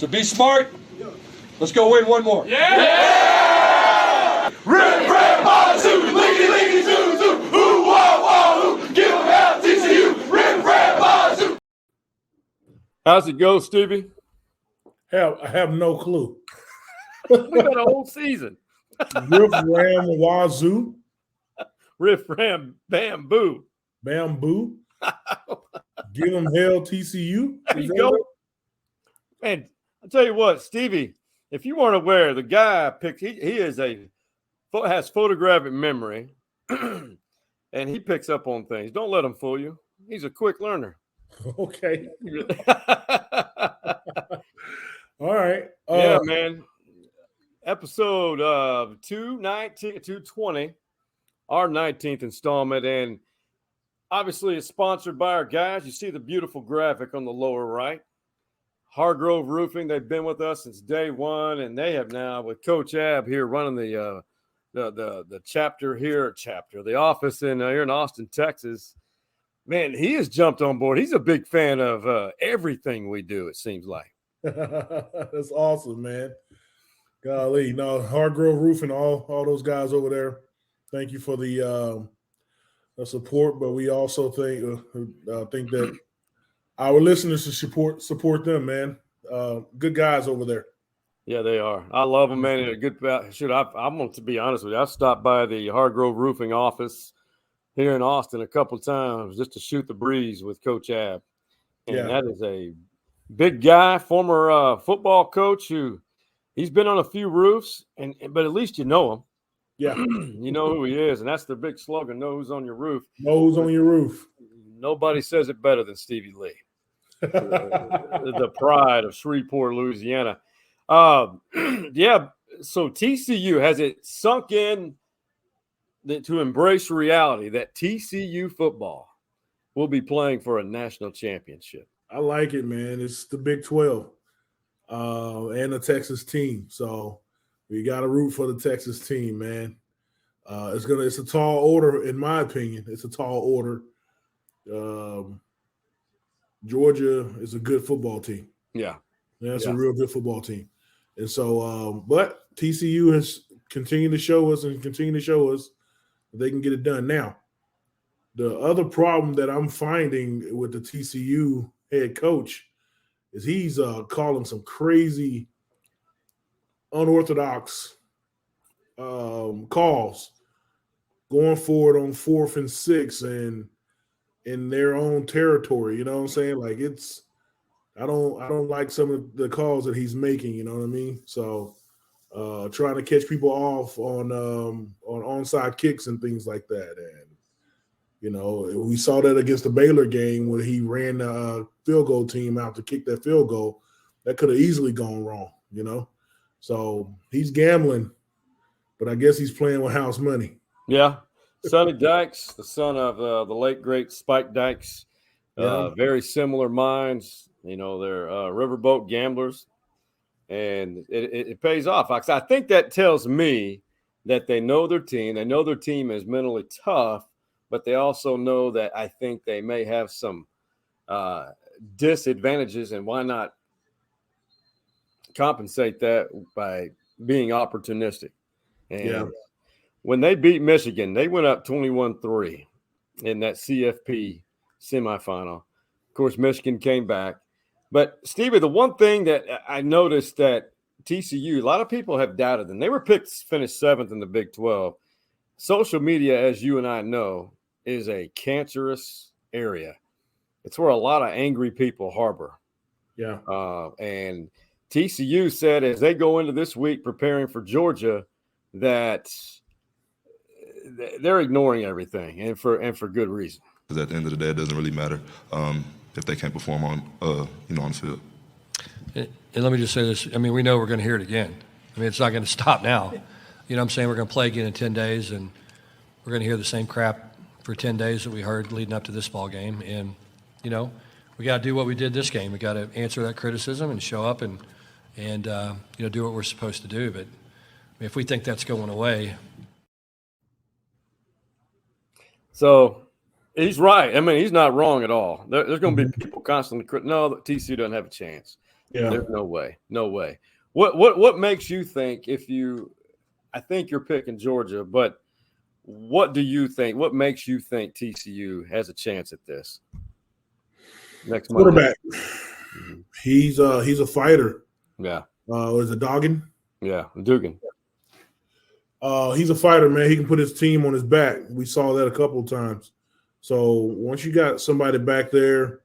So be smart. Let's go win one more. Yeah! Rip, rap, bazoo, licky, licky, zoo, zoo, ooh, wah, wah, ooh, give them hell, TCU, rip, rap, bazoo. How's it go, Stevie? I have no clue. We got a whole season. Riff Ram Wazoo. Riff Ram Bamboo. Bamboo. Give them hell TCU. There you go. Man, I'll tell you what, Stevie, if you weren't aware, the guy picked, he has photographic memory, and he picks up on things. Don't let him fool you. He's a quick learner. Okay. All right. Yeah, man. Episode 220, our 19th installment, and obviously it's sponsored by our guys. You see the beautiful graphic on the lower right. Hargrove Roofing, they've been with us since day one, and they have now, with Coach Ab here running the the office here in Austin, Texas. Man, he has jumped on board. He's a big fan of everything we do, it seems like. That's awesome, man. Golly, no, Hargrove Roofing, all those guys over there. Thank you for the support, but we also think that our listeners should support them, man. Good guys over there. Yeah, they are. I love them, man. They're good. I'm going to be honest with you. I stopped by the Hargrove Roofing office here in Austin a couple of times just to shoot the breeze with Coach Ab. And that is a big guy, former football coach who he's been on a few roofs, but at least you know him. Yeah. You know who he is, and that's the big slogan, know who's on your roof. Know who's on your roof. Nobody says it better than Stevie Lee. The pride of Shreveport, Louisiana. Yeah, so TCU, has it sunk in to embrace reality that TCU football will be playing for a national championship? I like it, man. It's the Big 12 and the Texas team. So we got to root for the Texas team, man. It's a tall order, in my opinion. It's a tall order. Georgia is a good football team. Yeah. That's a real good football team. And so, but TCU has continued to show us that they can get it done. Now, the other problem that I'm finding with the TCU head coach is he's calling some crazy, unorthodox calls, going forward on 4th and 6 and in their own territory. You know what I'm saying? Like I don't like some of the calls that he's making. You know what I mean? So trying to catch people off on onside kicks and things like that. And we saw that against the Baylor game where he ran the field goal team out to kick that field goal. That could have easily gone wrong, So he's gambling, but I guess he's playing with house money. Yeah. Sonny Dykes, the son of the late, great Spike Dykes. Very similar minds. They're riverboat gamblers. And it pays off. I think that tells me that they know their team. They know their team is mentally tough, but they also know that I think they may have some disadvantages, and why not compensate that by being opportunistic. And when they beat Michigan, they went up 21-3 in that CFP semifinal. Of course, Michigan came back. But, Stevie, the one thing that I noticed that TCU, a lot of people have doubted them. They were picked to finish 7th in the Big 12. Social media, as you and I know, is a cancerous area. It's where a lot of angry people harbor. Yeah. And TCU said as they go into this week preparing for Georgia that they're ignoring everything, and for good reason. Because at the end of the day, it doesn't really matter if they can't perform on the field. And let me just say this. I mean, we know we're going to hear it again. I mean, it's not going to stop now. You know what I'm saying? We're going to play again in 10 days, and we're going to hear the same crap for 10 days that we heard leading up to this ball game. And, we got to do what we did this game. We got to answer that criticism and show up and do what we're supposed to do. But if we think that's going away. So he's right. I mean, he's not wrong at all. There's going to be people constantly no, TCU doesn't have a chance. Yeah. There's no way. No way. What makes you think I think you're picking Georgia, but what do you think? What makes you think TCU has a chance at this next Monday? Quarterback. He's a fighter. Yeah. Is it Doggin? Yeah. Dugan. He's a fighter, man. He can put his team on his back. We saw that a couple of times. So once you got somebody back there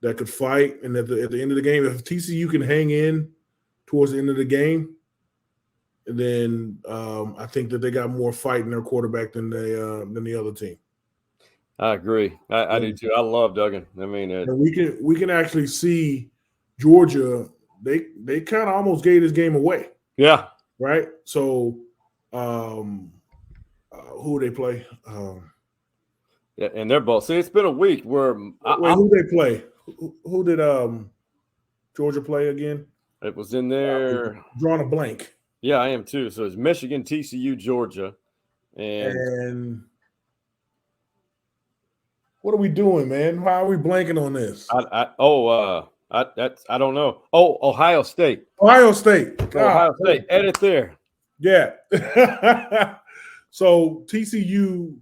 that could fight, and at the end of the game, if TCU can hang in towards the end of the game, then I think that they got more fight in their quarterback than the other team. I agree. I do too. I love Duggan. I mean, and we can actually see Georgia. They kind of almost gave this game away. Yeah. Right. So, who they play? Yeah, and they're both. See, it's been a week where who they play? Who did Georgia play again? It was in there. Drawing a blank. Yeah, I am too. So it's Michigan, TCU, Georgia, and what are we doing, man? How are we blanking on this? I don't know. Oh, Ohio State. Ohio State. Ohio State. Edit there. Yeah. So TCU.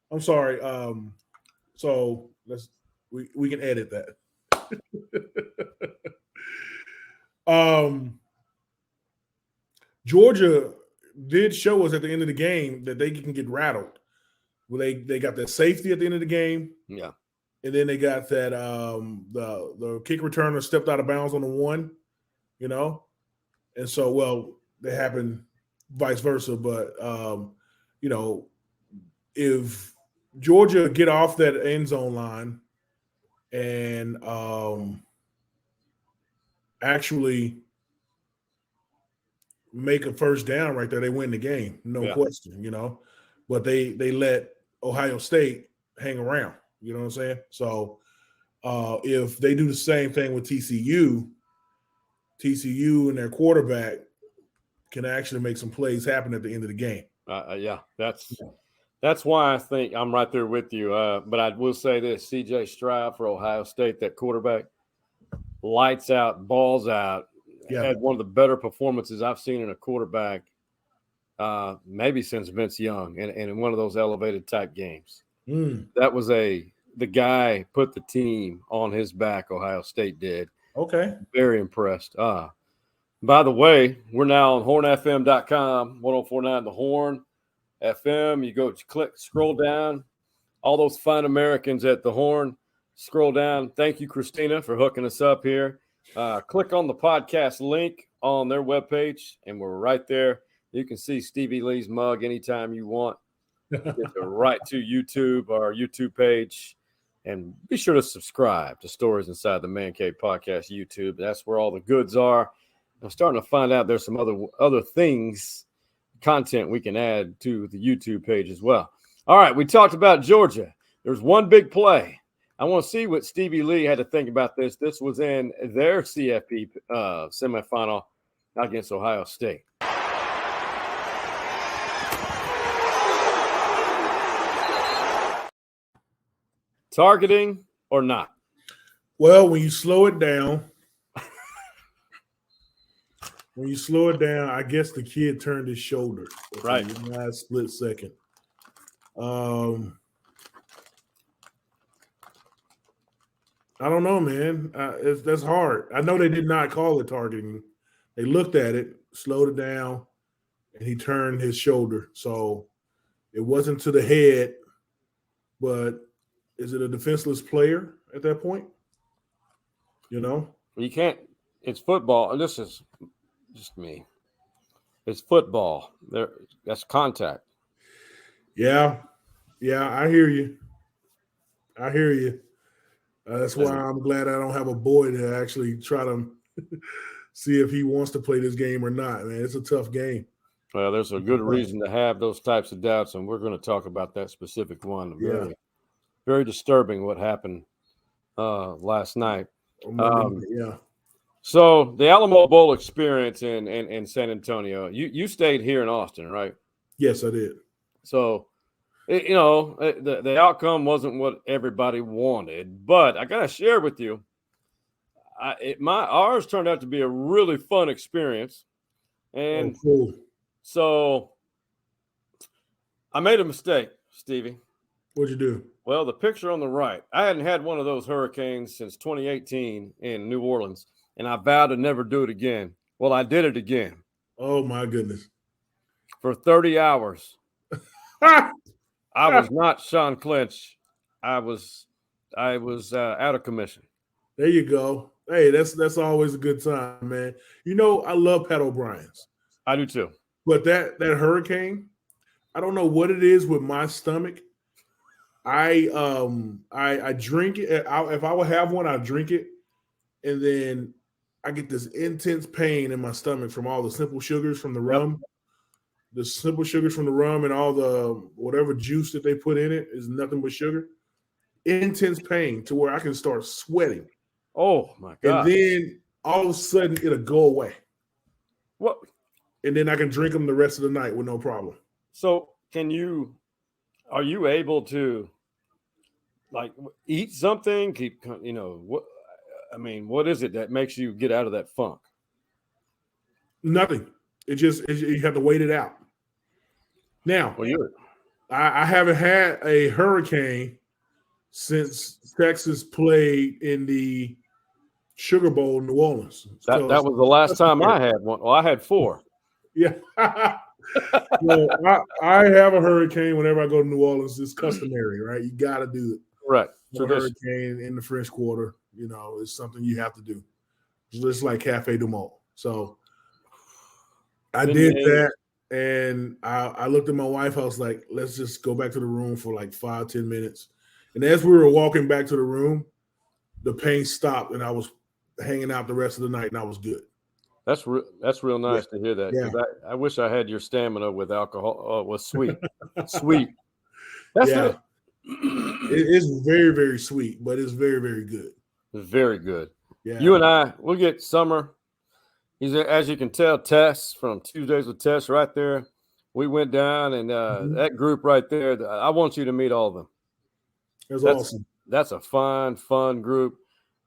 I'm sorry. So we can edit that. Georgia did show us at the end of the game that they can get rattled. Well, they got that safety at the end of the game. Yeah. And then they got that the kick returner stepped out of bounds on the 1, And so, well, they happened vice versa. But, if Georgia get off that end zone line and actually make a first down right there, they win the game. No question, But they let Ohio State hang around. You know what I'm saying? So if they do the same thing with TCU and their quarterback can actually make some plays happen at the end of the game. That's why I think I'm right there with you. But I will say this, CJ Stroud for Ohio State, that quarterback, lights out, balls out, had one of the better performances I've seen in a quarterback maybe since Vince Young and in one of those elevated type games. That was the guy put the team on his back, Ohio State did. Okay. Very impressed. By the way, we're now on hornfm.com, 1049 The Horn FM. You go scroll down. All those fine Americans at The Horn, scroll down. Thank you, Christina, for hooking us up here. Click on the podcast link on their webpage, and we're right there. You can see Stevie Lee's mug anytime you want. Get right to YouTube, our YouTube page, and be sure to subscribe to Stories Inside the Man Cave Podcast YouTube. That's where all the goods are. I'm starting to find out there's some other things, content we can add to the YouTube page as well. All right, we talked about Georgia. There's one big play. I want to see what Stevie Lee had to think about this. This was in their CFP semifinal against Ohio State. Targeting or not? Well, when you slow it down, I guess the kid turned his shoulder. Right. In the last split second. I don't know, man. That's hard. I know they did not call it targeting. They looked at it, slowed it down, and he turned his shoulder. So it wasn't to the head, but is it a defenseless player at that point? You can't. It's football. And this is just me. It's football. That's contact. Yeah, I hear you. That's why I'm glad I don't have a boy to actually try to see if he wants to play this game or not, man. It's a tough game. Well, there's a good reason to have those types of doubts, and we're going to talk about that specific one. Very, very disturbing what happened last night. So the Alamo Bowl experience in San Antonio, you stayed here in Austin, right? Yes, I did. So, the outcome wasn't what everybody wanted, but I got to share with you, ours turned out to be a really fun experience, and cool. So I made a mistake, Stevie. What'd you do? Well, the picture on the right, I hadn't had one of those hurricanes since 2018 in New Orleans, and I vowed to never do it again. Well, I did it again. Oh, my goodness. For 30 hours. I was not Sean Clinch. I was out of commission. There you go. Hey, that's always a good time, man. You know, I love Pat O'Brien's. I do too. But that hurricane, I don't know what it is with my stomach. I drink it. If I would have one, I'd drink it, and then I get this intense pain in my stomach from all the simple sugars from the rum. The simple sugars from the rum and all the whatever juice that they put in it is nothing but sugar. Intense pain to where I can start sweating. Oh my God. And then all of a sudden it'll go away. What? And then I can drink them the rest of the night with no problem. So are you able to like eat something? What is it that makes you get out of that funk? Nothing. You have to wait it out. Now, I haven't had a hurricane since Texas played in the Sugar Bowl in New Orleans. That was the last time I had one. Well, I had 4. Yeah. Well, I have a hurricane whenever I go to New Orleans. It's customary, right? You got to do it. Right. A hurricane in the French Quarter, is something you have to do. Just like Cafe du Monde. So I did that, and I looked at my wife. I was like, let's just go back to the room for like 5-10 minutes. And as we were walking back to the room, the pain stopped, and I was hanging out the rest of the night, and I was good. That's real nice to hear that. Yeah. I wish I had your stamina with alcohol. With sweet. Sweet. That's it. It's very, very sweet, but it's very, very good. Very good. Yeah. You and we'll get Summer. He's, as you can tell, Tess from Tuesdays with Tess right there. We went down, and that group right there, I want you to meet all of them. That's awesome. That's a fun group.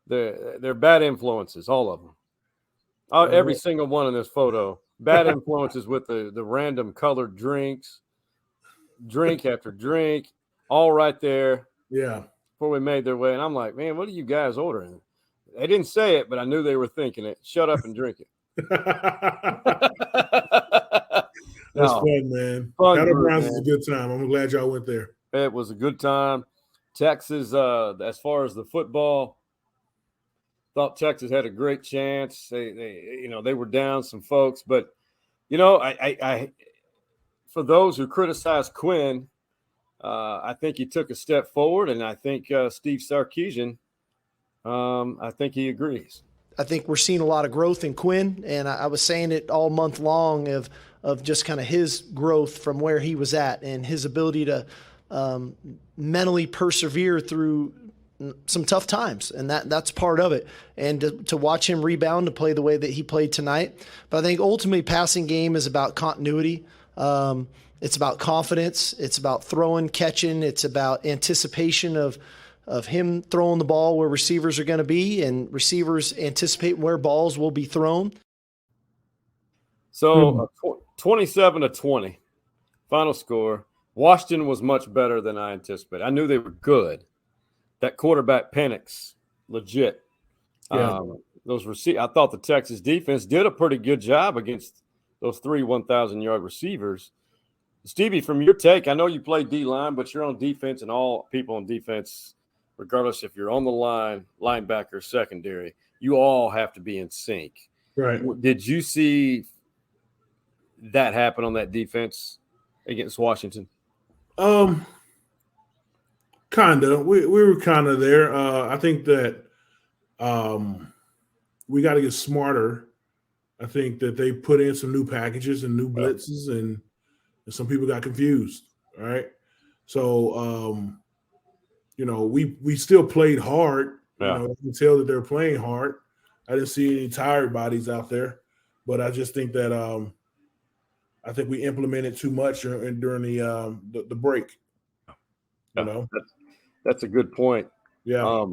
They're bad influences, all of them. Every single one in this photo. Bad influences with the random colored drinks, drink after drink, all right there. Yeah. Before we made their way. And I'm like, man, what are you guys ordering? They didn't say it, but I knew they were thinking it. Shut up and drink it. That's fun, man. Pat O'Brien's is a good time. I'm glad y'all went there. It was a good time. Texas, as far as the football, thought Texas had a great chance. They were down some folks, but I for those who criticize Quinn, I think he took a step forward, and I think Steve Sarkisian, I think he agrees. I think we're seeing a lot of growth in Quinn, and I was saying it all month long of just kind of his growth from where he was at and his ability to mentally persevere through some tough times, and that's part of it. And to watch him rebound, to play the way that he played tonight. But I think ultimately passing game is about continuity. It's about confidence. It's about throwing, catching. It's about anticipation of him throwing the ball where receivers are going to be, and receivers anticipate where balls will be thrown. So 27-20, final score. Washington was much better than I anticipated. I knew they were good. That quarterback Penix, legit. Yeah. I thought the Texas defense did a pretty good job against those 3 1,000-yard receivers. Stevie, from your take, I know you play D-line, but you're on defense, and all people on defense, regardless if you're on the line, linebacker, secondary, you all have to be in sync. Right. Did you see that happen on that defense against Washington? Kind of. We were kind of there. I think that we got to get smarter. I think that they put in some new packages and new blitzes, and some people got confused. All right. So, we still played hard. Yeah. You can tell that they're playing hard. I didn't see any tired bodies out there, but I just think that I think we implemented too much during the break. That's a good point. Yeah.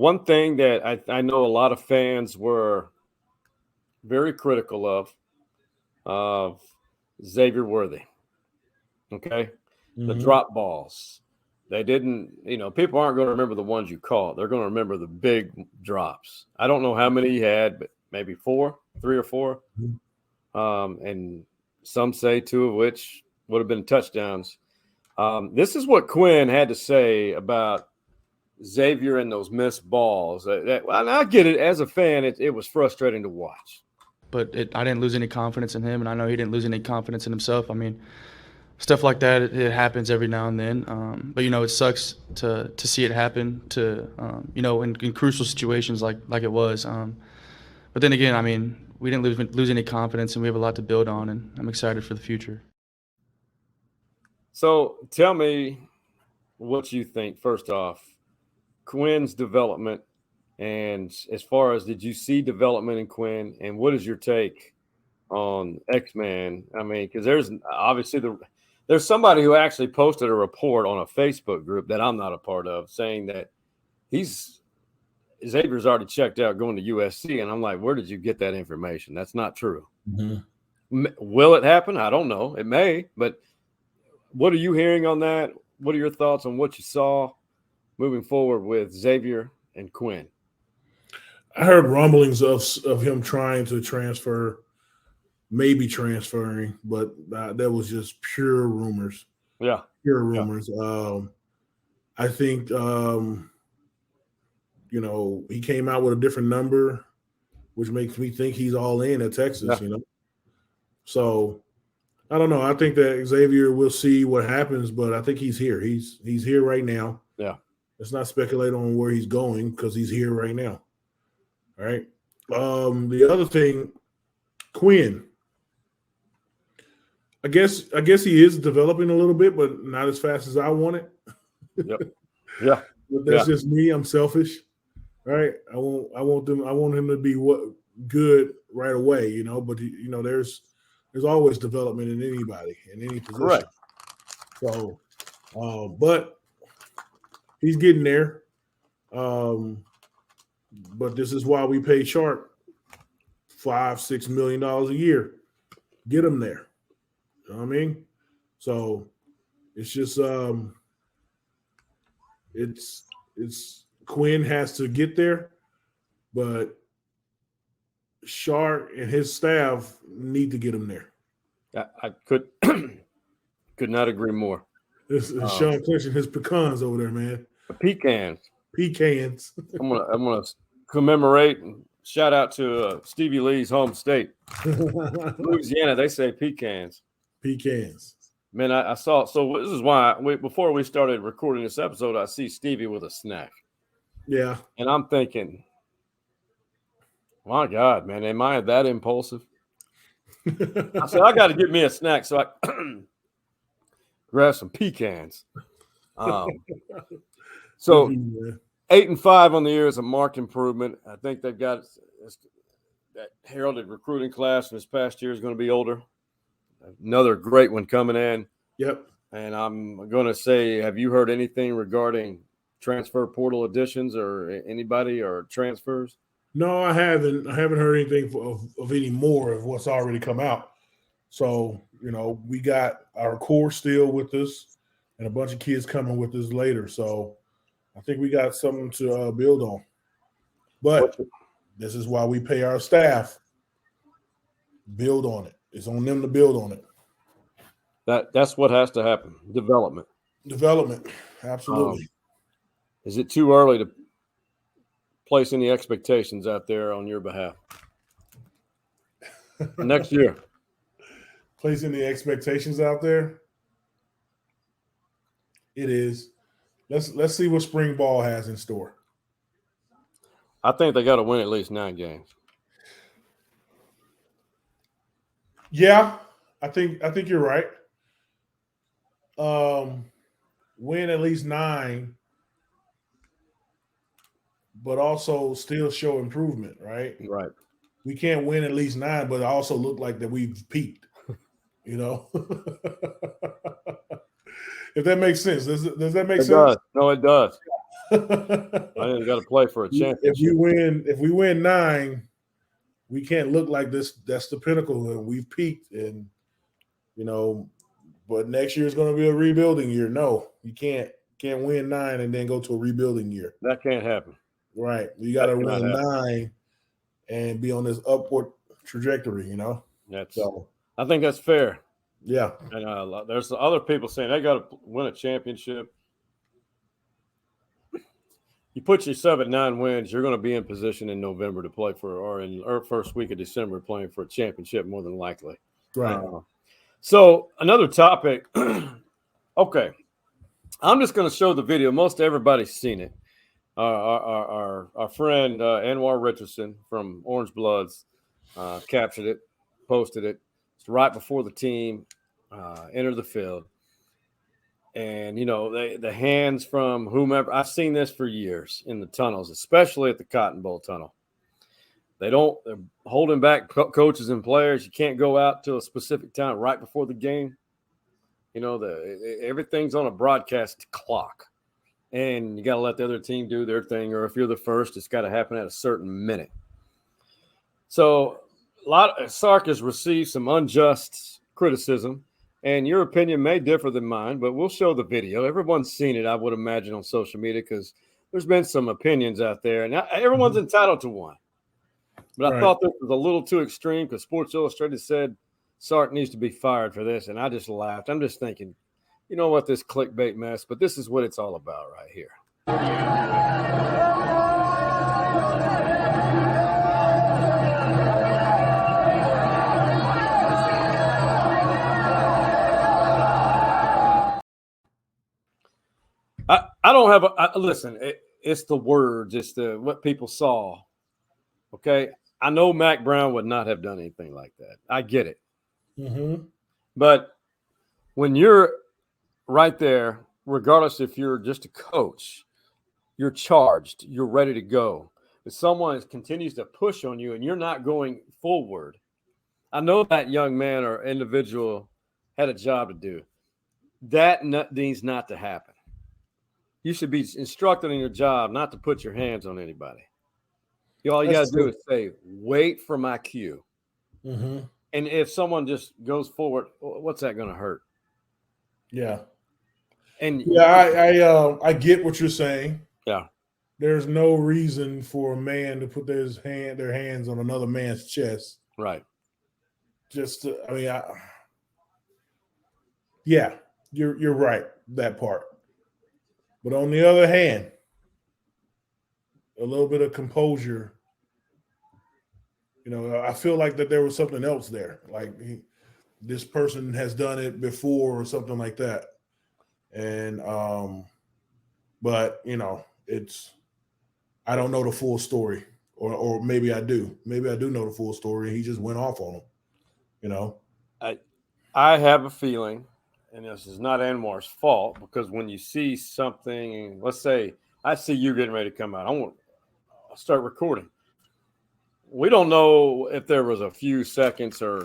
one thing that I know a lot of fans were very critical of Xavier Worthy. Okay. The drop balls. They didn't, people aren't going to remember the ones you caught. They're going to remember the big drops. I don't know how many he had, but maybe 3 or 4. And some say 2 of which would have been touchdowns. This is what Quinn had to say about Xavier and those missed balls. And I get it. As a fan, it was frustrating to watch. But I didn't lose any confidence in him, and I know he didn't lose any confidence in himself. I mean, stuff like that, it happens every now and then. But, it sucks to see it happen in crucial situations like it was. But then again, I mean, we didn't lose any confidence, and we have a lot to build on, and I'm excited for the future. So tell me what you think, first off, Quinn's development. And as far as, did you see development in Quinn? And what is your take on X-Man? I mean, because there's obviously there's somebody who actually posted a report on a Facebook group that I'm not a part of saying that Xavier's already checked out going to USC. And I'm like, where did you get that information? That's not true. Will it happen? I don't know. It may. But what are you hearing on that? What are your thoughts on what you saw moving forward with Xavier and Quinn? I heard rumblings of him trying to transfer, maybe transferring, but that was just pure rumors. Yeah. Pure rumors. Yeah. I think, he came out with a different number, which makes me think he's all in at Texas, So I don't know. I think that Xavier, will see what happens, but I think he's here. He's here right now. Yeah. Let's not speculate on where he's going because he's here right now. All right. The other thing, Quinn. I guess he is developing a little bit, but not as fast as I want it. Yep. Yeah. But that's just me. I'm selfish. Right. I want him to be good right away, but there's always development in anybody, in any position. Correct. So but he's getting there. But this is why we pay Sark $5-6 million a year. Get him there. You know what I mean? So it's just it's Quinn has to get there, but Sark and his staff need to get him there. I could not agree more. It's Sean Clinch and his pecans over there, man. Pecans. I'm gonna commemorate and shout out to Stevie Lee's home state, Louisiana. They say pecans. Man, I saw. So this is why before we started recording this episode, I see Stevie with a snack. Yeah, and I'm thinking, my God, man, am I that impulsive? I said I got to get me a snack, so I grab some pecans. So 8-5 on the year is a marked improvement. I think they've got that heralded recruiting class from this past year is going to be older. Another great one coming in. Yep. And I'm going to say, have you heard anything regarding transfer portal additions or anybody or transfers? No, I haven't. I haven't heard anything of any more of what's already come out. So, we got our core still with us and a bunch of kids coming with us later. So I think we got something to build on. But this is why we pay our staff. Build on it. It's on them to build on it. That's what has to happen. Development. Absolutely. Is it too early to place any expectations out there on your behalf? Next year. Placing the expectations out there? It is. Let's see what spring ball has in store. I think they got to win at least 9 games. Yeah, I think you're right. Win at least 9, but also still show improvement, right? Right. We can't win at least 9, but also look like that we've peaked. If that makes sense. Does that make sense? No, it does. I didn't got to play for a championship. If we win 9, we can't look like this. That's the pinnacle, and we've peaked. And but next year is going to be a rebuilding year. No, you can't win 9 and then go to a rebuilding year. That can't happen. Right, you got to win 9 and be on this upward trajectory. I think that's fair. Yeah, and there's other people saying they got to win a championship. You put yourself at 9 wins, you're going to be in position in November to play or first week of December playing for a championship more than likely. Right. So another topic. Okay, I'm just going to show the video. Most everybody's seen it. Our friend Anwar Richardson from Orange Bloods captured it, posted it. It's right before the team entered the field. And, the hands from whomever – I've seen this for years in the tunnels, especially at the Cotton Bowl tunnel. They're holding back coaches and players. You can't go out till a specific time right before the game. Everything's on a broadcast clock. And you got to let the other team do their thing, or if you're the first, it's got to happen at a certain minute. So Sark has received some unjust criticism. And your opinion may differ than mine, but we'll show the video. Everyone's seen it, I would imagine, on social media because there's been some opinions out there. And everyone's entitled to one. But I thought this was a little too extreme because Sports Illustrated said Sark needs to be fired for this. And I just laughed. I'm just thinking, you know what, this clickbait mess, but this is what it's all about right here. I don't have listen, it's the words, it's what people saw. Okay. I know Mac Brown would not have done anything like that. I get it. Mm-hmm. But when you're right there, regardless if you're just a coach, you're charged, you're ready to go. If someone continues to push on you and you're not going forward, I know that young man or individual had a job to do. That needs not to happen. You should be instructed in your job not to put your hands on anybody. All you got to do is say, wait for my cue. Mm-hmm. And if someone just goes forward, what's that going to hurt? Yeah. And I get what you're saying. Yeah. There's no reason for a man to put their hands on another man's chest. Right. Yeah, you're right, that part. But on the other hand, a little bit of composure. I feel like that there was something else there. Like this person has done it before or something like that. And but I don't know the full story. Or maybe I do. Maybe I do know the full story and he just went off on him. I have a feeling, and this is not Anwar's fault, because when you see something, let's say I see you getting ready to come out, I'll start recording. We don't know if there was a few seconds or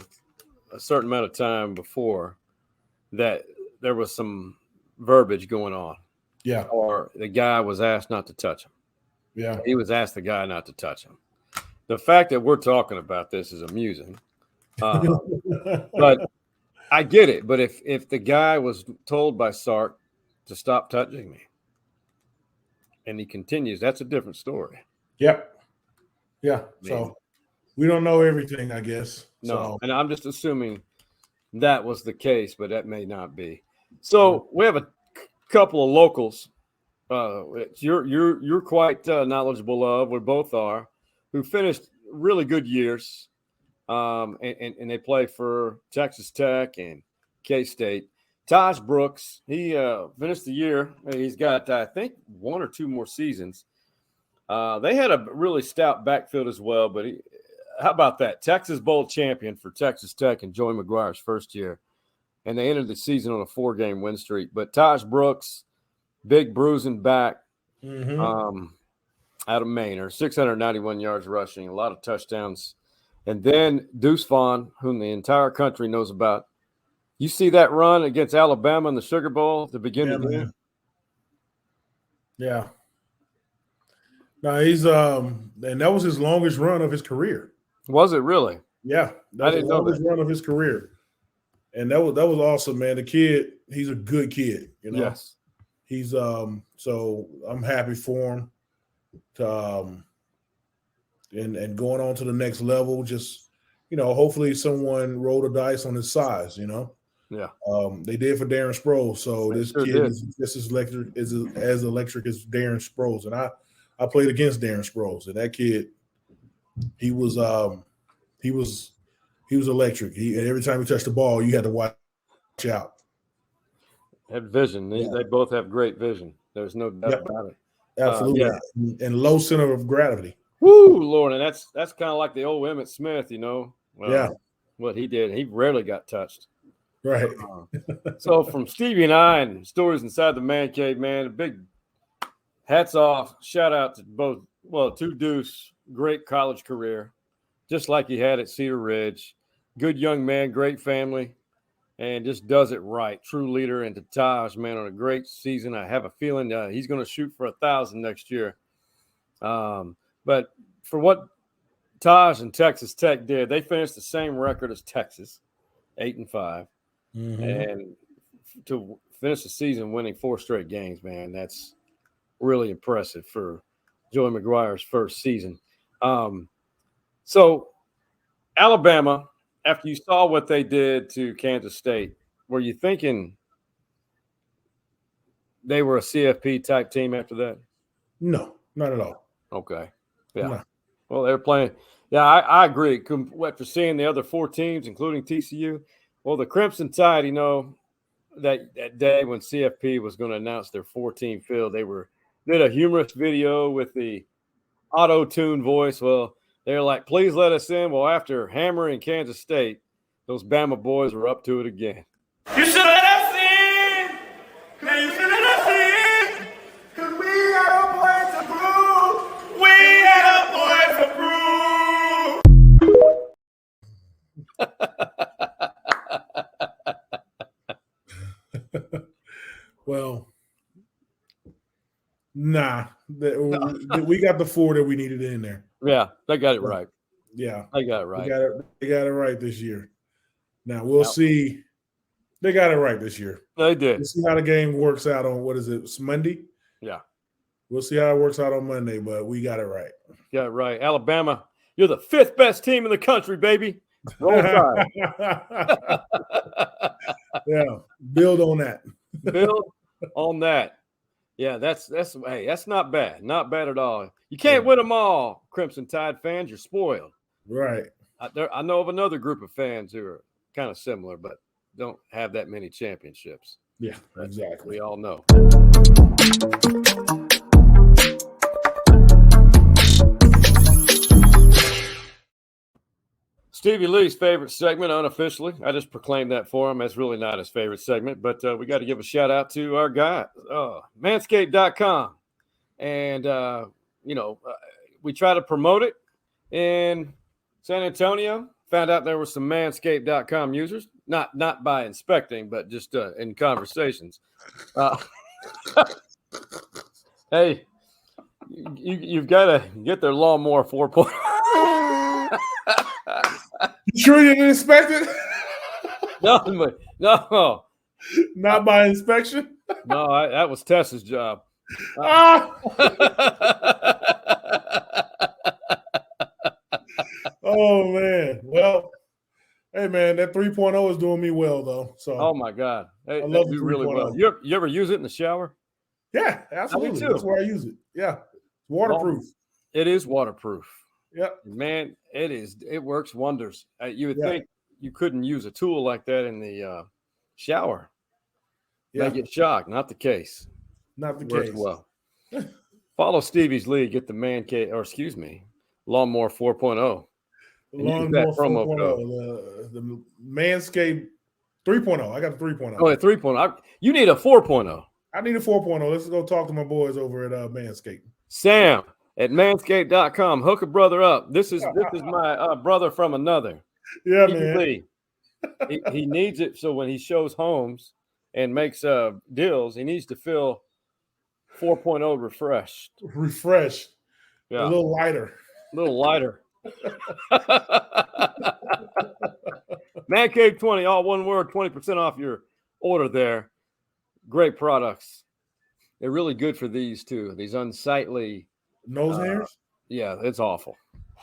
a certain amount of time before that there was some verbiage going on. Yeah. Or the guy was asked not to touch him. Yeah. He was asked the guy not to touch him. The fact that we're talking about this is amusing. But I get it. But if the guy was told by Sark to stop touching me and he continues, that's a different story. Yep. Yeah. So we don't know everything, I guess. No. And I'm just assuming that was the case, but that may not be. So we have a couple of locals. You're quite knowledgeable of, we both are, who finished really good years. And they play for Texas Tech and K-State. Tahj Brooks, he finished the year. He's got, I think, 1 or 2 more seasons. They had a really stout backfield as well, but how about that? Texas Bowl champion for Texas Tech and Joey McGuire's first year. And they entered the season on a 4-game win streak. But Tahj Brooks, big bruising back, out of Manor, 691 yards rushing, a lot of touchdowns. And then Deuce Vaughn, whom the entire country knows about. You see that run against Alabama in the Sugar Bowl to begin the game? Yeah. No, he's and that was his longest run of his career. Was it really? Yeah, that was the longest run of his career. And that was awesome, man. The kid, he's a good kid, you know. Yes. He's so I'm happy for him to and going on to the next level. Just, you know, hopefully someone rolled a dice on his size, you know. Yeah. They did for Darren Sproles. So They this sure kid did. is just as electric as Darren Sproles. And I played against Darren Sproles, and that kid, he was electric. Every time he touched the ball, you had to watch out. Had vision. They both have great vision. There's no doubt about it. Absolutely. And low center of gravity. Woo, Lord. And that's kind of like the old Emmitt Smith, you know. What he did. He rarely got touched. Right. So from Stevie and I and stories inside the man cave, man, a big hats off. Shout out to Deuce. Great college career, just like he had at Cedar Ridge. Good young man, great family, and just does it right. True leader. And to Tahj, man, on a great season. I have a feeling he's going to shoot for 1,000 next year. But for what Tahj and Texas Tech did, they finished the same record as Texas, 8-5. Mm-hmm. And to finish the season winning 4 straight games, man, that's really impressive for Joey McGuire's first season. So Alabama, after you saw what they did to Kansas State, were you thinking they were a CFP type team after that? No, not at all. Okay. Yeah. No. Well, they were playing. Yeah, I agree. After seeing the other 4 teams, including TCU, well, the Crimson Tide, you know, that day when CFP was going to announce their 4-team field, did a humorous video with the auto-tune voice. Well, they're like, please let us in. Well, after hammering Kansas State, those Bama boys were up to it again. You should let us in. Now you should let us in. Cause we got a point to prove. We got a point to prove. Well, nah. We got the 4 that we needed in there. Yeah, they got it right. Yeah. They got it right. They got it right this year. Now we'll see. They got it right this year. They did. We'll see how the game works out on it's Monday? Yeah. We'll see how it works out on Monday, but we got it right. Got it right. Alabama, you're the 5th best team in the country, baby. Roll Tide. Yeah. Build on that. Build on that. Yeah, that's not bad. Not bad at all. You can't win them all, Crimson Tide fans. You're spoiled. Right. I know of another group of fans who are kind of similar, but don't have that many championships. Yeah, exactly. We all know. Stevie Lee's favorite segment, unofficially. I just proclaimed that for him. That's really not his favorite segment, but we got to give a shout out to our guy, Manscaping.com. And, we try to promote it in San Antonio. Found out there were some Manscaping.com users, not by inspecting, but just in conversations. Hey, you've got to get their lawnmower 4.0. You sure you didn't inspect it? No. Not by inspection? No, that was Tessa's job. Oh, man. Well, hey, man, that 3.0 is doing me well, though. So, oh, my God. Hey, I love do the really 3.0. well. You ever use it in the shower? Yeah, absolutely. too. That's where I use it. Yeah. It's waterproof. It is waterproof. Yep. Man, it is. It works wonders. You would Yeah. think you couldn't use a tool like that in the shower. Yeah. May get shocked. Not the case. Not the Works case. well. Follow Stevie's Lee. Get the Lawnmower 4.0. And use that promo code. The Manscaped 3.0. I got the 3.0. Oh, a 3.0. You need a 4.0. I need a 4.0. Let's go talk to my boys over at Manscaped. Sam at manscaped.com. Hook a brother up. This is my brother from another. Yeah, Stevie man. Lee. He needs it so when he shows homes and makes deals, he needs to feel 4.0 refreshed. Refreshed. Yeah. A little lighter. A little lighter. Manscaping 20, all one word, 20% off your order there. Great products. They're really good for these too. These unsightly nose hairs. Yeah, it's awful.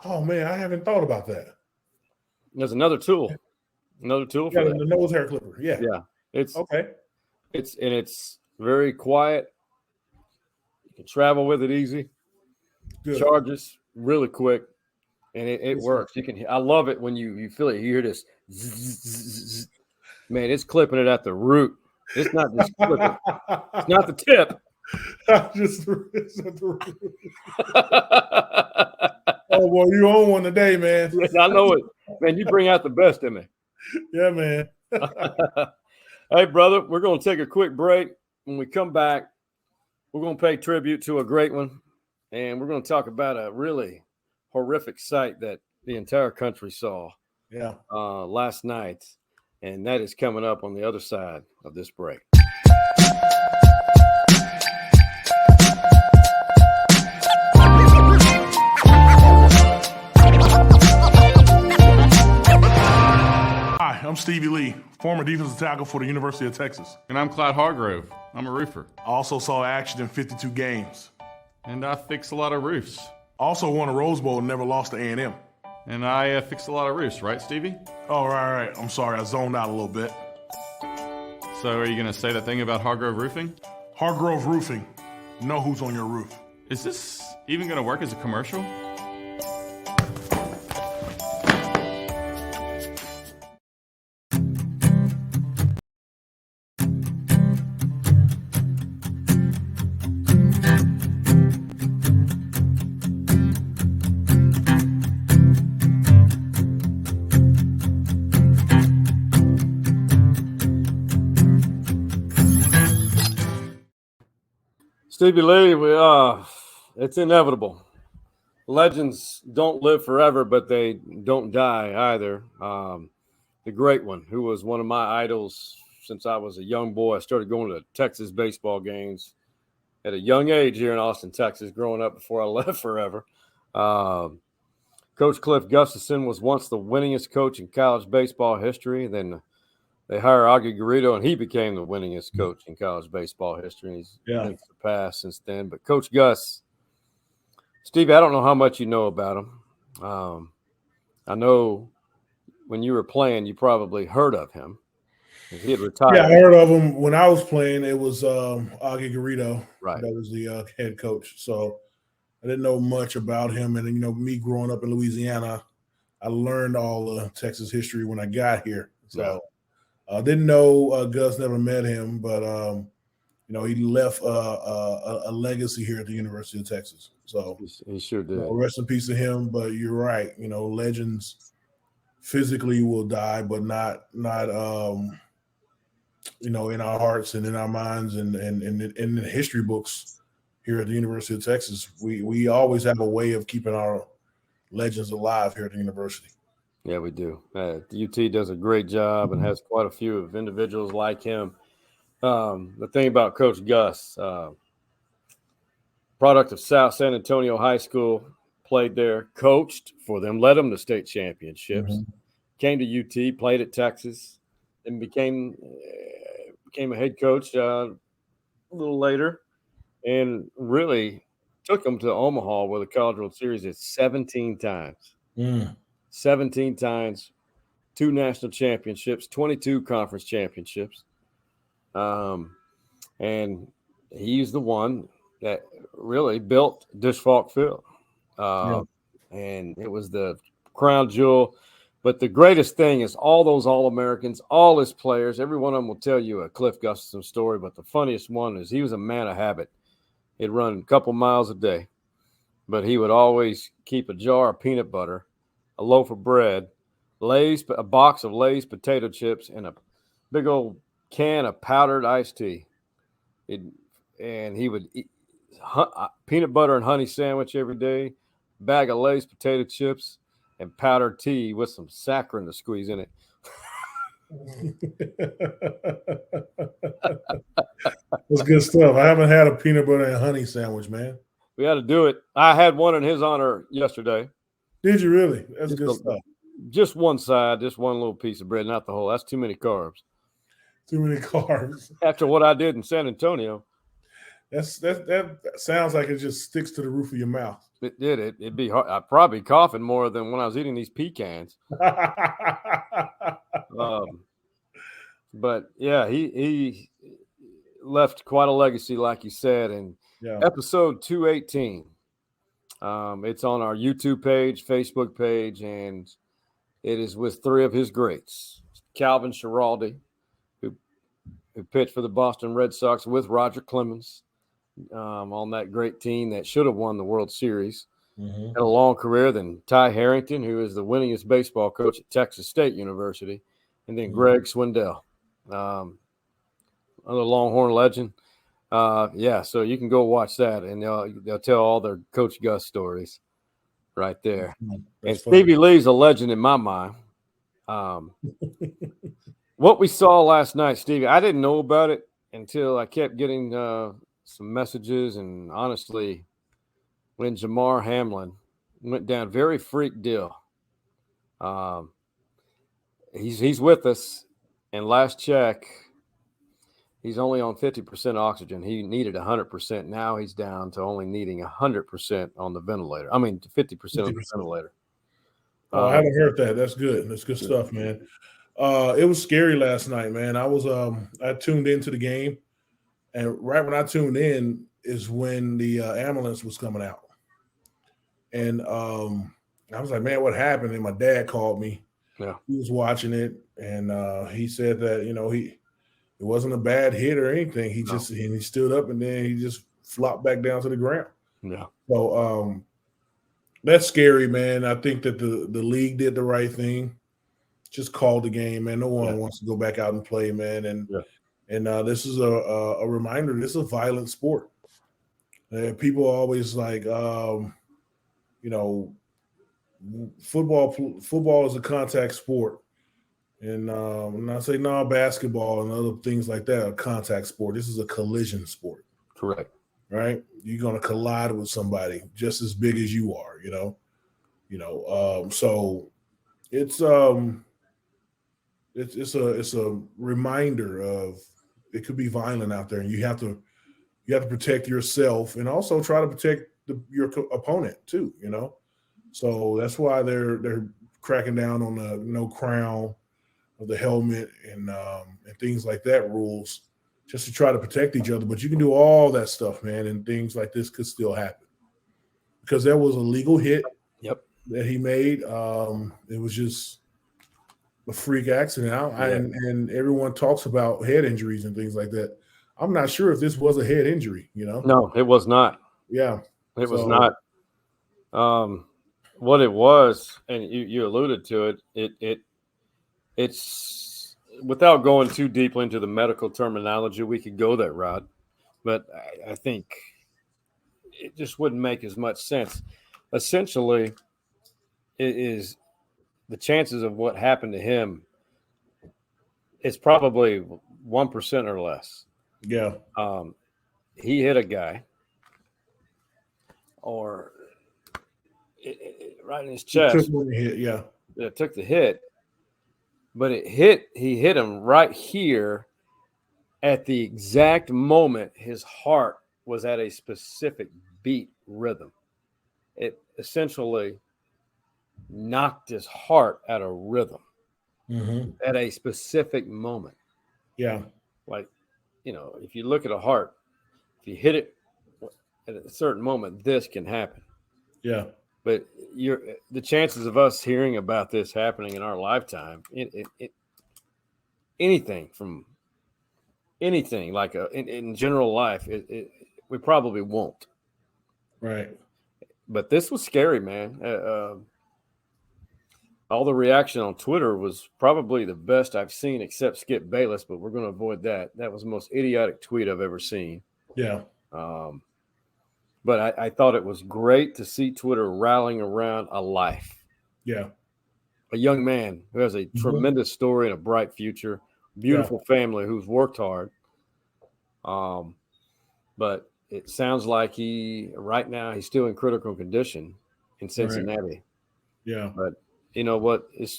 Oh man, I haven't thought about that. There's another tool. For the nose hair clipper. Yeah. It's okay. It's very quiet. You can travel with it easy. Good. Charges really quick, and it works. I love it when you feel it. You hear this. Zzz, man, it's clipping it at the root. It's not just clipping. It's not the tip. It's at the root. Oh boy, you own one today, man. I know it, man. You bring out the best in me. Yeah, man. Hey, brother, we're going to take a quick break. When we come back, we're going to pay tribute to a great one, and we're going to talk about a really horrific sight that the entire country saw last night, and that is coming up on the other side of this break. Hi, I'm Stevie Lee, former defensive tackle for the University of Texas. And I'm Hargrove. I'm a roofer. I also saw action in 52 games. And I fix a lot of roofs. Also won a Rose Bowl and never lost to A&M. And I fix a lot of roofs, right, Stevie? Oh, right. I'm sorry, I zoned out a little bit. So are you going to say that thing about Hargrove Roofing? Hargrove Roofing. Know who's on your roof. Is this even going to work as a commercial? Stevie Lee, it's inevitable. Legends don't live forever, but they don't die either. The great one, who was one of my idols since I was a young boy. I started going to Texas baseball games at a young age here in Austin, Texas, growing up before I left forever. Coach Cliff Gustafson was once the winningest coach in college baseball history. Then they hired Augie Garrido, and he became the winningest coach in college baseball history. He's been surpassed since then. But Coach Gus, Stevie, I don't know how much you know about him. I know when you were playing, you probably heard of him. He had retired. Yeah, I heard of him when I was playing. It was Augie Garrido, right? That was the head coach. So I didn't know much about him. And me growing up in Louisiana, I learned all the Texas history when I got here. So. I didn't know Gus, never met him, but he left a legacy here at the University of Texas. So he sure did. Rest in peace to him. But you're right. Legends physically will die, but not in our hearts and in our minds and in the history books here at the University of Texas. We always have a way of keeping our legends alive here at the university. Yeah, we do. The UT does a great job and has quite a few of individuals like him. The thing about Coach Gus, product of South San Antonio High School, played there, coached for them, led them to state championships, came to UT, played at Texas, and became a head coach a little later, and really took them to Omaha where the College World Series is 17 times. 17 times, 2 national championships, 22 conference championships. And he's the one that really built Dish Falk Field. And it was the crown jewel. But the greatest thing is all those All-Americans, all his players, every one of them will tell you a Cliff Gustafson story. But the funniest one is he was a man of habit. He'd run a couple miles a day, but he would always keep a jar of peanut butter, a loaf of bread, a box of Lay's potato chips, and a big old can of powdered iced tea. And he would eat peanut butter and honey sandwich every day, bag of Lay's potato chips, and powdered tea with some saccharin to squeeze in it. That's good stuff. I haven't had a peanut butter and honey sandwich, man. We had to do it. I had one in his honor yesterday. Did you really? That's good stuff. Just one side, just one little piece of bread, not the whole. That's too many carbs. Too many carbs. After what I did in San Antonio. That sounds like it just sticks to the roof of your mouth. It did. It'd be hard. I'd probably be coughing more than when I was eating these pecans. But yeah, he left quite a legacy, like you said. And episode 218. It's on our YouTube page, Facebook page, and it is with three of his greats. Calvin Schiraldi, who pitched for the Boston Red Sox with Roger Clemens on that great team that should have won the World Series. Had a long career. Then Ty Harrington, who is the winningest baseball coach at Texas State University. And then Greg Swindell, another Longhorn legend. So you can go watch that, and they'll tell all their Coach Gus stories right there. And Stevie Lee's a legend in my mind. What we saw last night, Stevie, I didn't know about it until I kept getting some messages, and honestly, when Damar Hamlin went down, very freak deal. He's with us, and last check, he's only on 50% oxygen. He needed 100%. Now he's down to only needing 100% on the ventilator. I mean, 50% on the ventilator. Oh, I haven't heard that. That's good. That's good stuff, man. It was scary last night, man. I tuned into the game, and right when I tuned in is when the ambulance was coming out. And I was like, man, what happened? And my dad called me. Yeah. He was watching it, and he said that, it wasn't a bad hit or anything. He stood up, and then he just flopped back down to the ground. Yeah. So that's scary, man. I think that the league did the right thing. Just called the game, man. No one wants to go back out and play, man. And this is a reminder. This is a violent sport. People are always like, football is a contact sport. And I say, no, basketball and other things like that are contact sport. This is a collision sport. Correct. Right? You're going to collide with somebody just as big as you are, so it's a reminder of it could be violent out there, and you have to protect yourself and also try to protect your opponent too, So that's why they're cracking down on the no crown of the helmet and things like that rules, just to try to protect each other. But you can do all that stuff, man, and things like this could still happen because there was a legal hit that he made. It was just a freak accident. And everyone talks about head injuries and things like that. I'm not sure if this was a head injury, No, it was not. Yeah. It was not. What it was, and you alluded to it, it's without going too deeply into the medical terminology, we could go that route, but I think it just wouldn't make as much sense. Essentially, it is the chances of what happened to him is probably 1% or less. Yeah. He hit a guy or right in his chest. It took the hit. But he hit him right here at the exact moment his heart was at a specific beat rhythm. It essentially knocked his heart at a rhythm at a specific moment. Yeah. Like, if you look at a heart, if you hit it at a certain moment, this can happen. Yeah. But the chances of us hearing about this happening in our lifetime, anything like in general life, we probably won't. Right. But this was scary, man. All the reaction on Twitter was probably the best I've seen, except Skip Bayless. But we're going to avoid that. That was the most idiotic tweet I've ever seen. Yeah. But I thought it was great to see Twitter rallying around a life. Yeah. A young man who has a tremendous story and a bright future, beautiful family who's worked hard. But it sounds like right now he's still in critical condition in Cincinnati. Right. Yeah. But you know what? It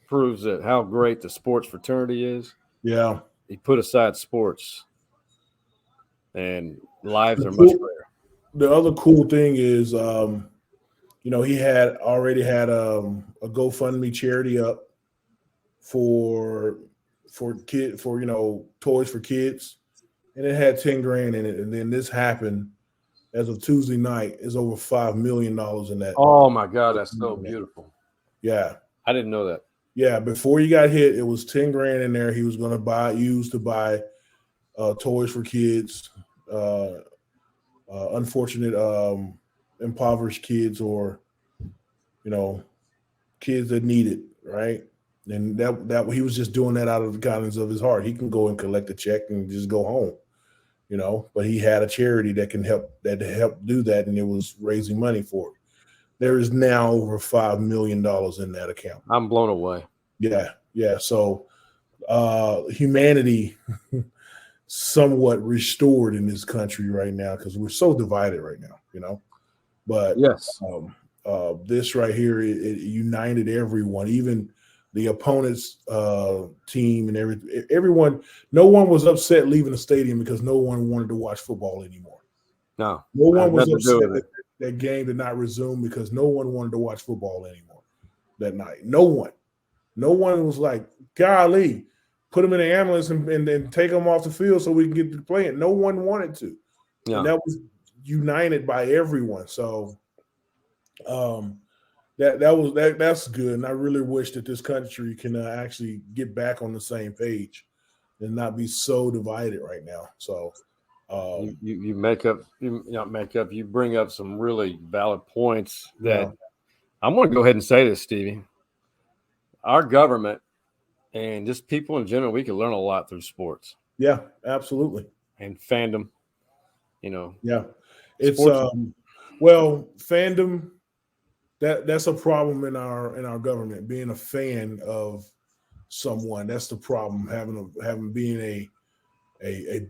proves that how great the sports fraternity is. Yeah. He put aside sports, and lives are much greater. The other cool thing is, he had already had a GoFundMe charity up for toys for kids, and it had 10 grand in it. And then this happened as of Tuesday night. Is over $5 million in that. Oh my God, that's so beautiful. Yeah, I didn't know that. Yeah, before he got hit, it was 10 grand in there. He was going to use to buy toys for kids, unfortunate, impoverished kids, or kids that need it, right? And that he was just doing that out of the kindness of his heart. He can go and collect a check and just go home, But he had a charity that can help do that, and it was raising money for it. There is now over $5 million in that account. I'm blown away. Yeah. So humanity somewhat restored in this country right now, because we're so divided right now, But yes, this right here, it united everyone, even the opponent's team and everyone. No one was upset leaving the stadium because no one wanted to watch football anymore. No one was upset that game did not resume because no one wanted to watch football anymore that night. No one was like, golly, put them in the ambulance and then take them off the field so we can get to playing. No one wanted to. Yeah. And that was united by everyone. So that's good. And I really wish that this country can actually get back on the same page and not be so divided right now. So you bring up some really valid points that I'm going to go ahead and say this, Stevie. Our government and just people in general, we can learn a lot through sports. Yeah, absolutely. And fandom, Yeah. It's fandom, that's a problem in our government, being a fan of someone. That's the problem, being a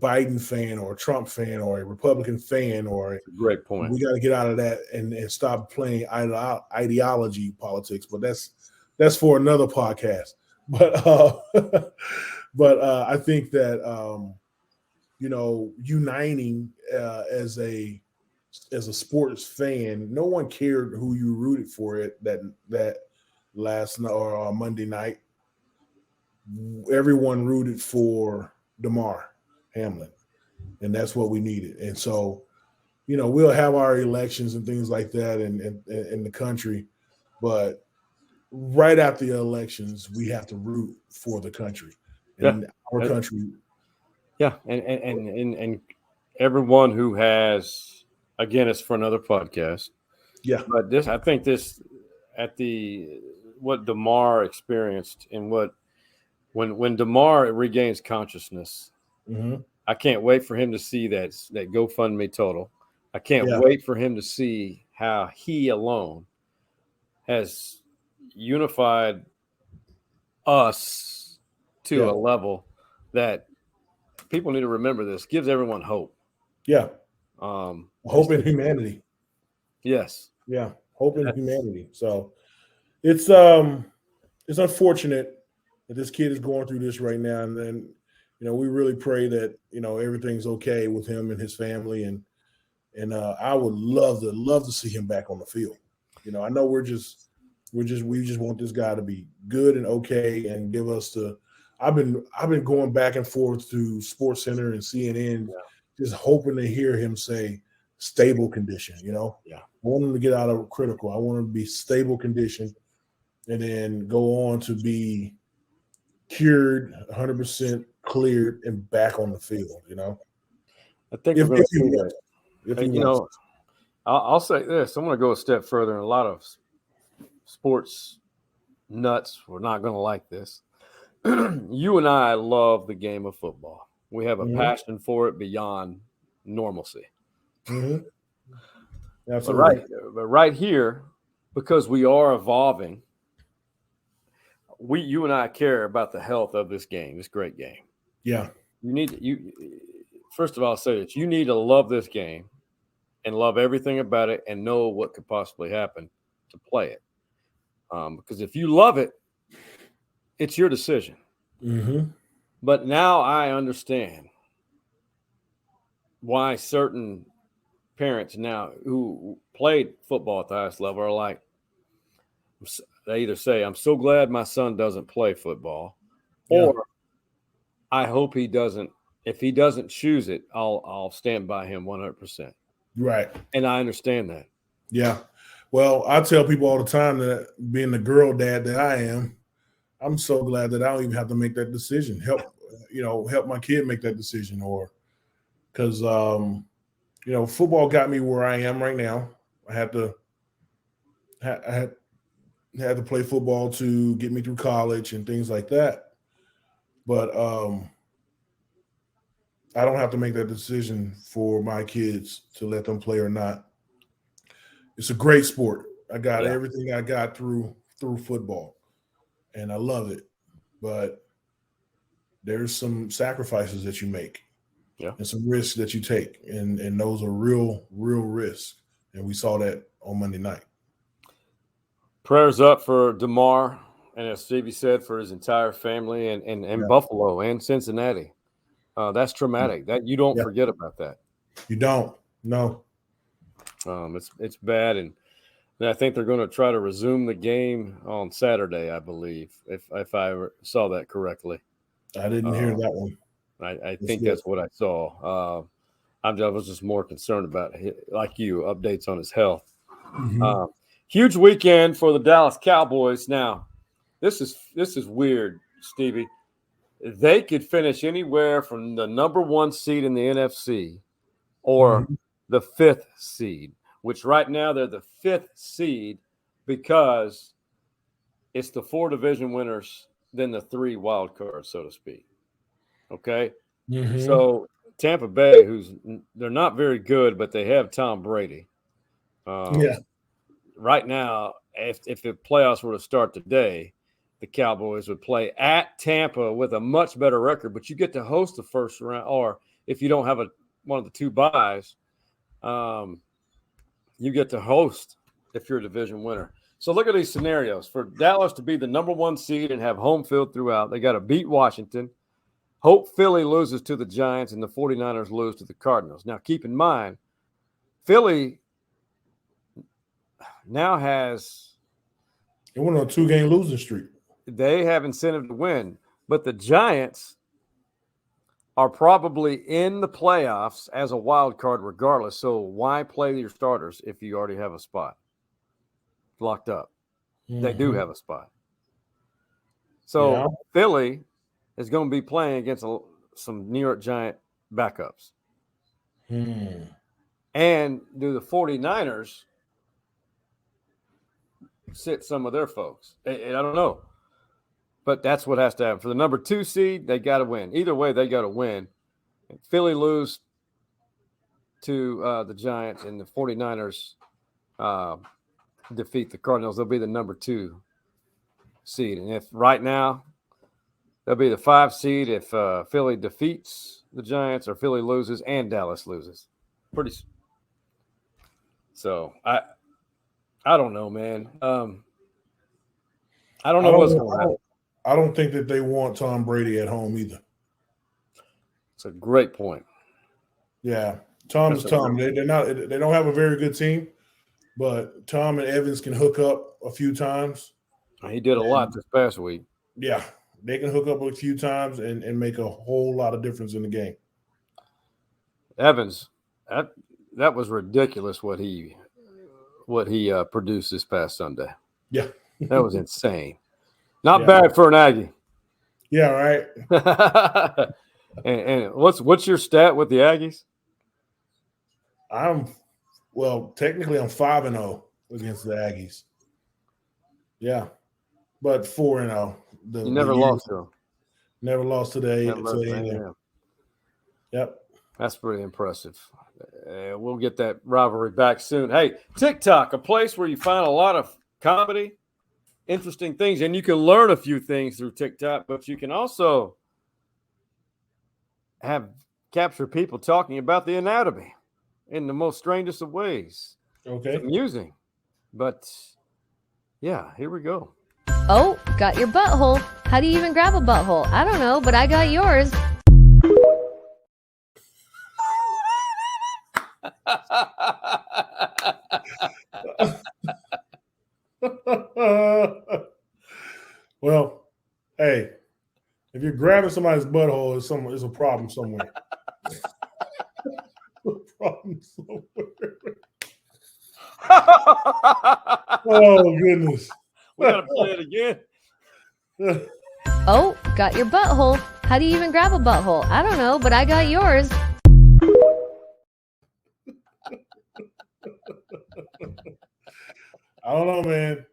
Biden fan or a Trump fan or a Republican fan great point. We got to get out of that and stop playing ideology politics. But that's for another podcast. But I think that uniting as a sports fan, no one cared who you rooted for that last night or Monday night. Everyone rooted for Damar Hamlin, and that's what we needed. And so, we'll have our elections and things like that in the country, but right after the elections, we have to root for the country and our country. Yeah, and everyone who has, again, it's for another podcast. Yeah, but what Damar experienced and when Damar regains consciousness, mm-hmm. I can't wait for him to see that GoFundMe total. I can't wait for him to see how he alone has unified us to a level that people need to remember. This gives everyone hope. Yeah. Hope in humanity. Yes. Yeah. Hope in humanity. So it's unfortunate that this kid is going through this right now. And then, we really pray that, everything's okay with him and his family. And I would love to see him back on the field. I know we just want this guy to be good and okay and give us I've been going back and forth to Sports Center and CNN, just hoping to hear him say stable condition, Yeah. I want him to get out of critical. I want him to be stable condition and then go on to be cured, 100% cleared and back on the field, I think I'll say this. I'm going to go a step further, and a lot of sports nuts were not going to like this. You and I love the game of football. We have a passion for it beyond normalcy. Mm-hmm. Absolutely. But right here, because we are evolving, you and I care about the health of this game, this great game. Yeah. first of all, I'll say that you need to love this game and love everything about it and know what could possibly happen to play it. Because if you love it, it's your decision. Mm-hmm. But now I understand why certain parents now who played football at the highest level are like, they either say, I'm so glad my son doesn't play football, or I hope he doesn't. If he doesn't choose it, I'll stand by him 100%. Right. And I understand that. Yeah. Well, I tell people all the time that being the girl dad that I am, I'm so glad that I don't even have to make that decision. Help my kid make that decision, or because football got me where I am right now. I had to play football to get me through college and things like that. But I don't have to make that decision for my kids to let them play or not. It's a great sport. I got everything I got through football, and I love it. But there's some sacrifices that you make, and some risks that you take, and those are real risks. And we saw that on Monday night. Prayers up for Damar, and as Stevie said, for his entire family and Buffalo and Cincinnati. That's traumatic. That you don't forget about that. You don't. No. It's bad, and I think they're going to try to resume the game on Saturday, I believe, if I saw that correctly. I didn't hear that one. I think that's what I saw. I was just more concerned about, like you, updates on his health. Mm-hmm. Huge weekend for the Dallas Cowboys. Now, this is weird, Stevie. They could finish anywhere from the number 1 seed in the NFC or the 5th seed, which right now they're the 5th seed because it's the 4 division winners, then the 3 wild cards, so to speak. Okay? Mm-hmm. So Tampa Bay, they're not very good, but they have Tom Brady. Right now, if the playoffs were to start today, the Cowboys would play at Tampa with a much better record, but you get to host the first round, or if you don't have one of the 2 byes, you get to host if you're a division winner. So look at these scenarios. For Dallas to be the number 1 seed and have home field throughout, they got to beat Washington, hope Philly loses to the Giants, and the 49ers lose to the Cardinals. Now, keep in mind, Philly now they went on a 2-game losing streak. They have incentive to win, but the Giants are probably in the playoffs as a wild card regardless. So why play your starters if you already have a spot locked up? Mm-hmm. They do have a spot. So Philly is going to be playing against some New York Giant backups. And do the 49ers sit some of their folks? And I don't know. But that's what has to happen. For the number 2 seed, they got to win. Either way, they got to win. If Philly lose to the Giants and the 49ers defeat the Cardinals, they'll be the number 2 seed. And if right now, they'll be the 5 seed if Philly defeats the Giants or Philly loses and Dallas loses. So I don't know, man. I don't know what's going to happen. I don't think that they want Tom Brady at home either. It's a great point. Yeah, Tom is Tom. They don't have a very good team, but Tom and Evans can hook up a few times. He did a lot this past week. Yeah, they can hook up a few times and make a whole lot of difference in the game. Evans, that was ridiculous what he produced this past Sunday. Yeah, that was insane. Not bad for an Aggie. Yeah, right. and what's your stat with the Aggies? Technically I'm 5-0 against the Aggies. Yeah, but 4-0. You never lost to them. Never lost to the Yep. That's pretty impressive. We'll get that rivalry back soon. Hey, TikTok, a place where you find a lot of comedy, interesting things, and you can learn a few things through TikTok, but you can also have capture people talking about the anatomy in the most strangest of ways. Okay. It's amusing. But, yeah, here we go. Oh, got your butthole. How do you even grab a butthole? I don't know, but I got yours. Well, hey, if you're grabbing somebody's butthole, it's a problem somewhere. A problem somewhere. Oh, goodness. We got to play it again. Oh, got your butthole. How do you even grab a butthole? I don't know, but I got yours. I don't know, man.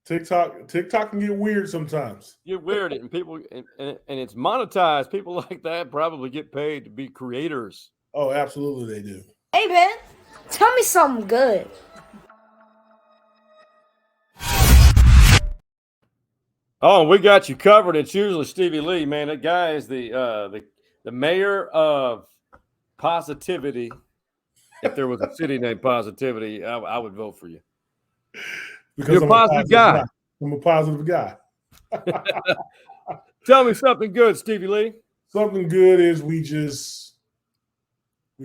TikTok can get weird sometimes. Get weird, and people, and it's monetized. People like that probably get paid to be creators. Oh, absolutely, they do. Hey, man, tell me something good. Oh, we got you covered. It's usually Stevie Lee, man. That guy is the mayor of positivity. If there was a city named Positivity, I would vote for you. Because You're a positive guy. I'm a positive guy. Tell me something good, Stevie Lee. Something good is we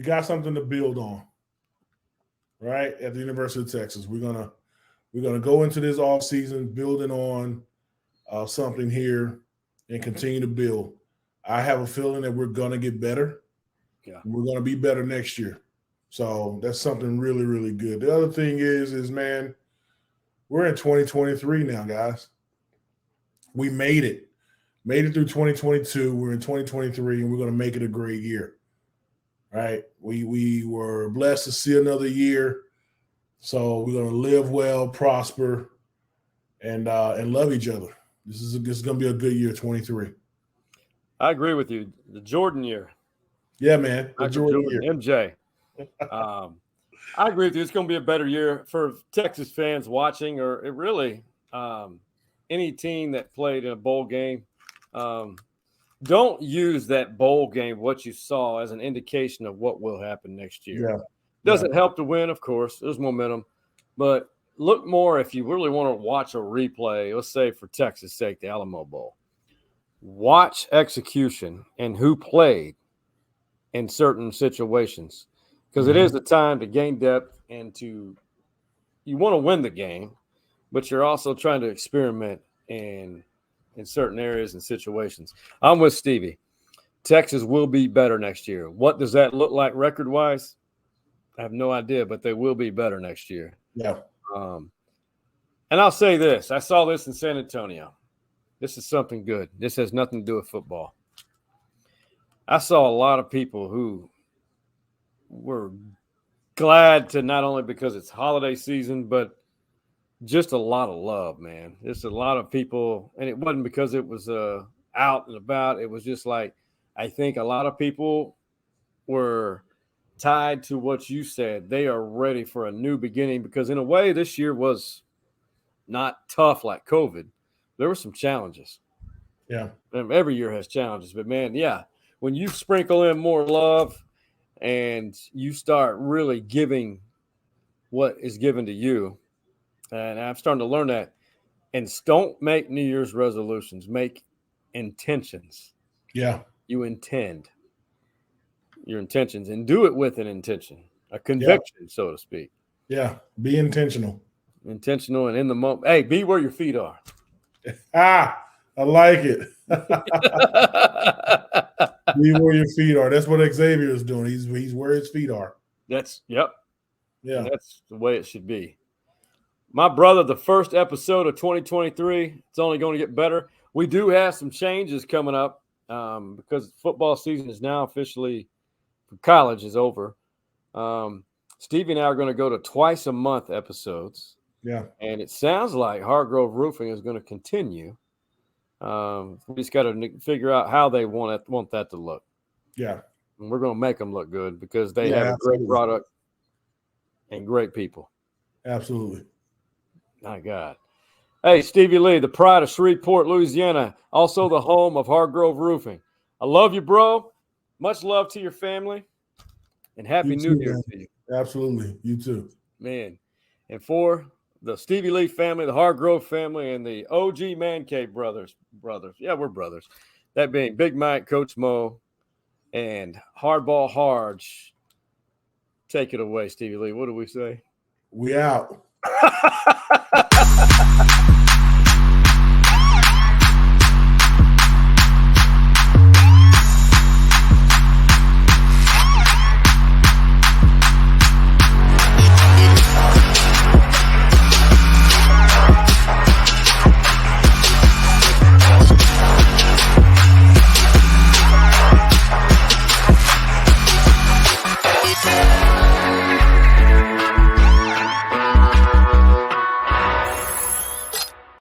got something to build on. Right? At the University of Texas. We're gonna go into this offseason building on something here and continue to build. I have a feeling that we're gonna get better. Yeah. We're gonna be better next year. So that's something really, really good. The other thing is man, we're in 2023 now, guys. We made it through 2022. We're in 2023, and we're going to make it a great year. Right? We were blessed to see another year, so we're going to live well, prosper, and love each other. This is going to be a good year, 23. I agree with you. The Jordan year. Yeah, man. The Jordan year. MJ. I agree with you. It's going to be a better year for Texas fans watching, or it really any team that played in a bowl game. Don't use that bowl game, what you saw, as an indication of what will happen next year. Yeah. Doesn't help to win, of course. There's momentum. But look more if you really want to watch a replay, let's say for Texas' sake, the Alamo Bowl. Watch execution and who played in certain situations. Because it is the time to gain depth and you want to win the game, but you're also trying to experiment in certain areas and situations. I'm with Stevie. Texas will be better next year. What does that look like record-wise? I have no idea, but they will be better next year. Yeah. And I'll say this. I saw this in San Antonio. This is something good. This has nothing to do with football. I saw a lot of people who were glad to, not only because it's holiday season, but just a lot of love, man. Just a lot of people, and it wasn't because it was out and about. It was just like, I think a lot of people were tied to what you said. They are ready for a new beginning because in a way this year was not tough like COVID. There were some challenges. Yeah. And every year has challenges, but man, yeah, when you sprinkle in more love and you start really giving what is given to you, and I'm starting to learn that, and don't make New Year's resolutions, make intentions. Yeah. You intend your intentions and do it with an intention, a conviction, so to speak. Yeah. Be intentional. Intentional and in the moment. Hey, be where your feet are. I like it. Be where your feet are. That's what Xavier is doing. He's where his feet are. Yep. Yeah. That's the way it should be. My brother, the first episode of 2023, it's only going to get better. We do have some changes coming up because football season is now officially, for college, is over. Stevie and I are going to go to twice a month episodes. Yeah. And it sounds like Hargrove Roofing is going to continue. We just got to figure out how they want that to look. Yeah. And we're going to make them look good because they have a great product and great people. Absolutely. My God. Hey, Stevie Lee, the pride of Shreveport, Louisiana, also the home of Hargrove Roofing. I love you, bro. much love to your family, and Happy You New too, Year man. to you. Absolutely. You too. Man. And for the Stevie Lee family, the Hargrove family, and the OG Manscaping brothers. Yeah, we're brothers. That being Big Mike, Coach Mo, and Hardball Harge. Take it away, Stevie Lee. What do we say? We out.